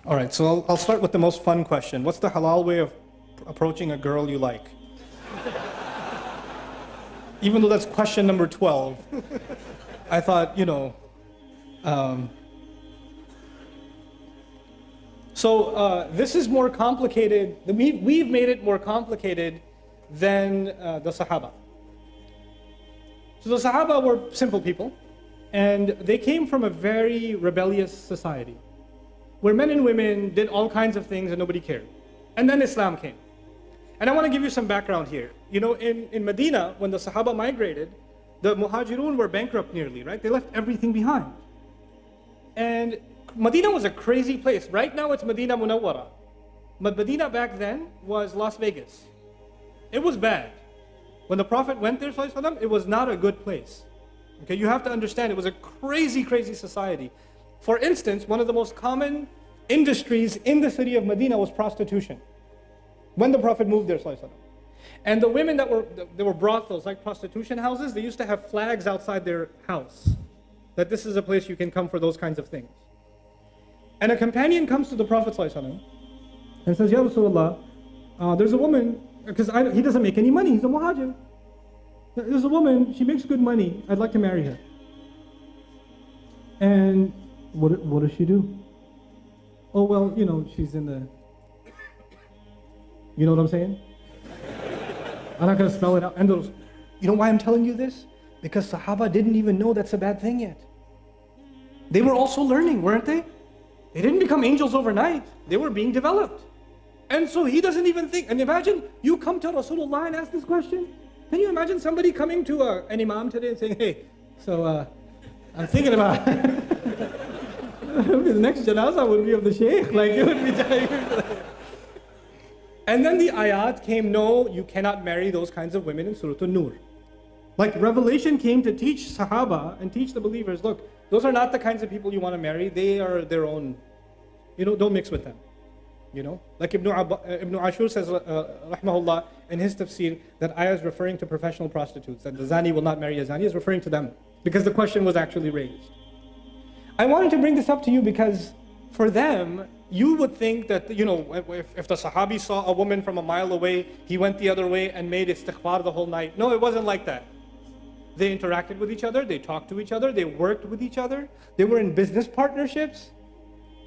All right, so I'll start with the most fun question. What's the halal way of approaching a girl you like? Even though that's question number 12, I thought, this is more complicated. We've made it more complicated than the Sahaba. So the Sahaba were simple people, and they came from a very rebellious society, where men and women did all kinds of things and nobody cared. And then Islam came. And I want to give you some background here. In Medina, when the Sahaba migrated, the Muhajirun were bankrupt nearly, right? They left everything behind. And Medina was a crazy place. Right now it's Medina Munawwara. But Medina back then was Las Vegas. It was bad. When the Prophet went there, it was not a good place. Okay, you have to understand, it was a crazy, crazy society. For instance, one of the most common industries in the city of Medina was prostitution. When the Prophet moved there, and the women that were brothels, like prostitution houses, they used to have flags outside their house, that this is a place you can come for those kinds of things. And a companion comes to the Prophet and says, Ya Rasulullah, there's a woman, because he doesn't make any money, he's a muhajir. There's a woman, she makes good money, I'd like to marry her. And what does she do? Oh, well, she's in the... You know what I'm saying? I'm not going to spell it out. And those, you know why I'm telling you this? Because Sahaba didn't even know that's a bad thing yet. They were also learning, weren't they? They didn't become angels overnight. They were being developed. And so he doesn't even think. And imagine you come to Rasulullah and ask this question. Can you imagine somebody coming to an imam today and saying, hey, so I'm thinking about the next janazah would be of the sheikh. Like it would be. And then the ayat came, no, you cannot marry those kinds of women in Surah An-Nur. Like revelation came to teach Sahaba and teach the believers, look, those are not the kinds of people you want to marry. They are their own, don't mix with them. Like Ibn Ashur says, rahmahullah, in his tafsir, that ayah is referring to professional prostitutes, that the zani will not marry a zani, is referring to them, because the question was actually raised. I wanted to bring this up to you because for them, you would think that, if the Sahabi saw a woman from a mile away, he went the other way and made istighfar the whole night. No, it wasn't like that. They interacted with each other, they talked to each other, they worked with each other, they were in business partnerships.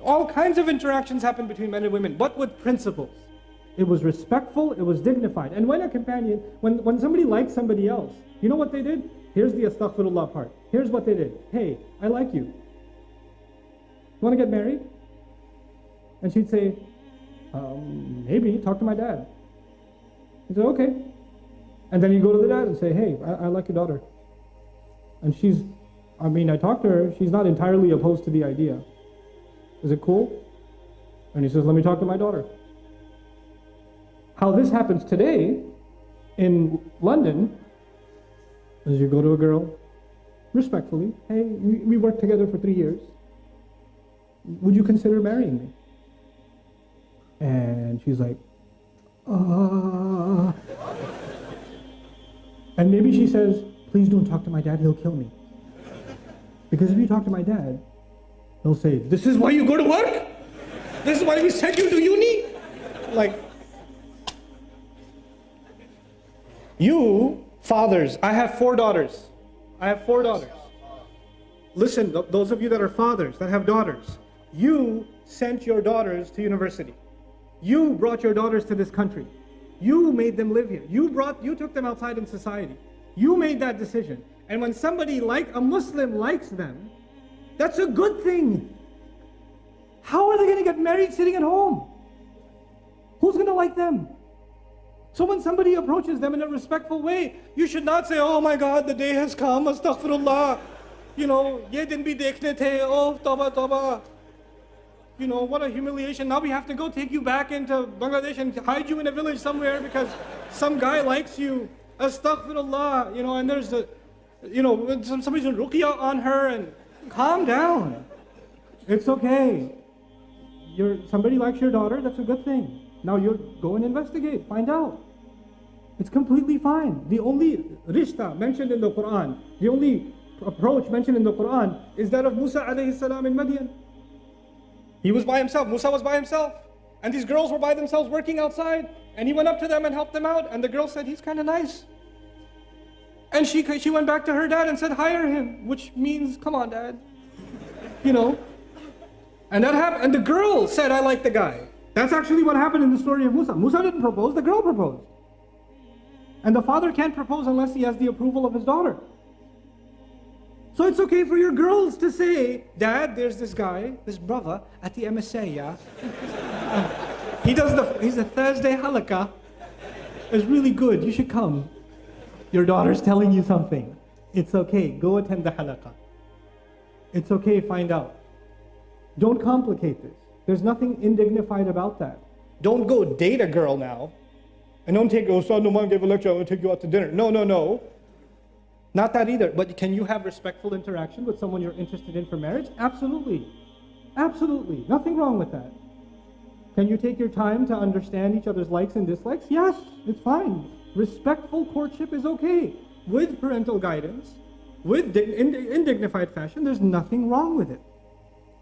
All kinds of interactions happened between men and women, but with principles. It was respectful, it was dignified. And when a companion, when somebody liked somebody else, you know what they did? Here's the astaghfirullah part. Here's what they did. Hey, I like you. You want to get married? And she'd say, maybe, talk to my dad. He'd say, okay. And then you go to the dad and say, hey, I like your daughter. And I talked to her, she's not entirely opposed to the idea. Is it cool? And he says, let me talk to my daughter. How this happens today in London is you go to a girl, respectfully, hey, we worked together for 3 years. Would you consider marrying me? And she's like, And maybe she says, please don't talk to my dad, he'll kill me. Because if you talk to my dad, he'll say, this is why you go to work? This is why we sent you to uni? Like, you fathers, I have 4 daughters. Listen, those of you that are fathers, that have daughters, you sent your daughters to university. You brought your daughters to this country. You made them live here. You took them outside in society. You made that decision. And when somebody like a Muslim likes them, that's a good thing. How are they going to get married sitting at home? Who's going to like them? So when somebody approaches them in a respectful way, you should not say, oh my God, the day has come, astaghfirullah. Ye din bhi dekhne the, oh tawbah, tawbah. What a humiliation. Now we have to go take you back into Bangladesh and hide you in a village somewhere because some guy likes you. Astaghfirullah. And there's somebody's doing ruqya on her, and calm down. It's okay. Somebody likes your daughter, that's a good thing. Now you go and investigate, find out. It's completely fine. The only rishta mentioned in the Quran, the only approach mentioned in the Quran is that of Musa alayhi salam in Madian. He was by himself, Musa was by himself. And these girls were by themselves working outside. And he went up to them and helped them out. And the girl said, he's kind of nice. And she went back to her dad and said, hire him. Which means, come on, dad. You know. And that happened. And the girl said, I like the guy. That's actually what happened in the story of Musa. Musa didn't propose, the girl proposed. And the father can't propose unless he has the approval of his daughter. So it's okay for your girls to say, Dad, there's this guy, this brother at the MSA, yeah? He's a Thursday halakah. It's really good, you should come. Your daughter's telling you something. It's okay, go attend the halakah. It's okay, find out. Don't complicate this. There's nothing indignified about that. Don't go date a girl now. And don't take, oh, son, Numan gave a lecture, I'm going to take you out to dinner. No. Not that either. But can you have respectful interaction with someone you're interested in for marriage? Absolutely. Absolutely. Nothing wrong with that. Can you take your time to understand each other's likes and dislikes? Yes, it's fine. Respectful courtship is okay. With parental guidance, in dignified fashion, there's nothing wrong with it.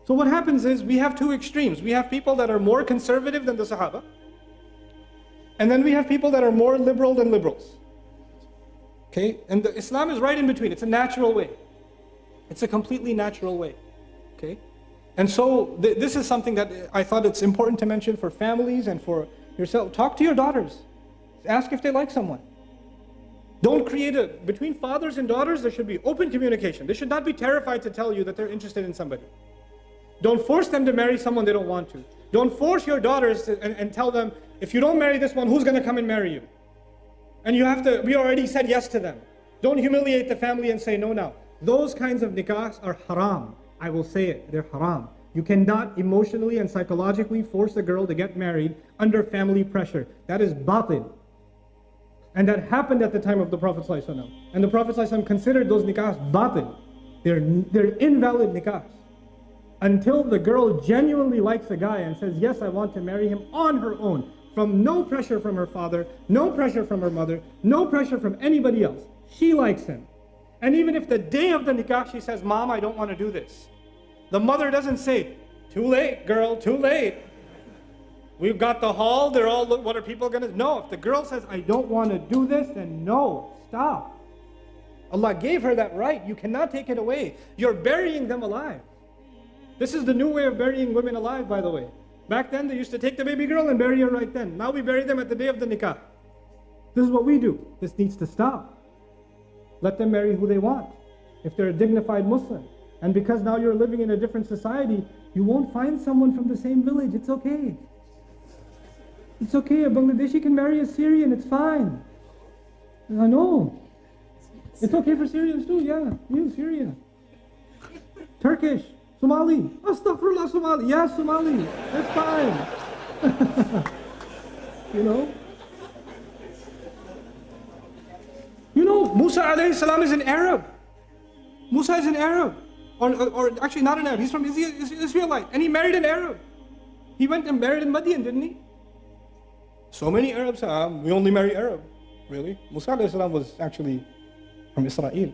So what happens is we have two extremes. We have people that are more conservative than the Sahaba. And then we have people that are more liberal than liberals. Okay? And Islam is right in between. It's a natural way. It's a completely natural way. Okay? And so this is something that I thought it's important to mention for families and for yourself. Talk to your daughters. Ask if they like someone. Don't create between fathers and daughters, there should be open communication. They should not be terrified to tell you that they're interested in somebody. Don't force them to marry someone they don't want to. Don't force your daughters and tell them, if you don't marry this one, who's going to come and marry you? And we already said yes to them. Don't humiliate the family and say no now. Those kinds of nikahs are haram. I will say it, they're haram. You cannot emotionally and psychologically force a girl to get married under family pressure. That is batil. And that happened at the time of the Prophet ﷺ. And the Prophet ﷺ considered those nikahs batil. They're invalid nikahs. Until the girl genuinely likes a guy and says, yes, I want to marry him on her own, from no pressure from her father, no pressure from her mother, no pressure from anybody else. She likes him. And even if the day of the nikah she says, Mom, I don't want to do this. The mother doesn't say, too late, girl, too late. We've got the hall, they're all, what are people going to... No, if the girl says, I don't want to do this, then no, stop. Allah gave her that right. You cannot take it away. You're burying them alive. This is the new way of burying women alive, by the way. Back then, they used to take the baby girl and bury her right then. Now we bury them at the day of the nikah. This is what we do. This needs to stop. Let them marry who they want, if they're a dignified Muslim. And because now you're living in a different society, you won't find someone from the same village. It's okay. It's okay. A Bangladeshi can marry a Syrian. It's fine. I know. It's okay for Syrians too. Yeah, you, Syria. Turkish. Somali. Astaghfirullah, Somali. Yeah, Somali. That's fine. You know? You know, Musa alayhi salam is an Arab. Musa is an Arab. Or actually not an Arab. He's from Israelite. And he married an Arab. He went and married in Madian, didn't he? So many Arabs, we only marry Arab. Really? Musa alayhi salam was actually from Israel.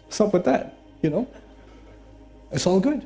What's up with that? You know? It's all good.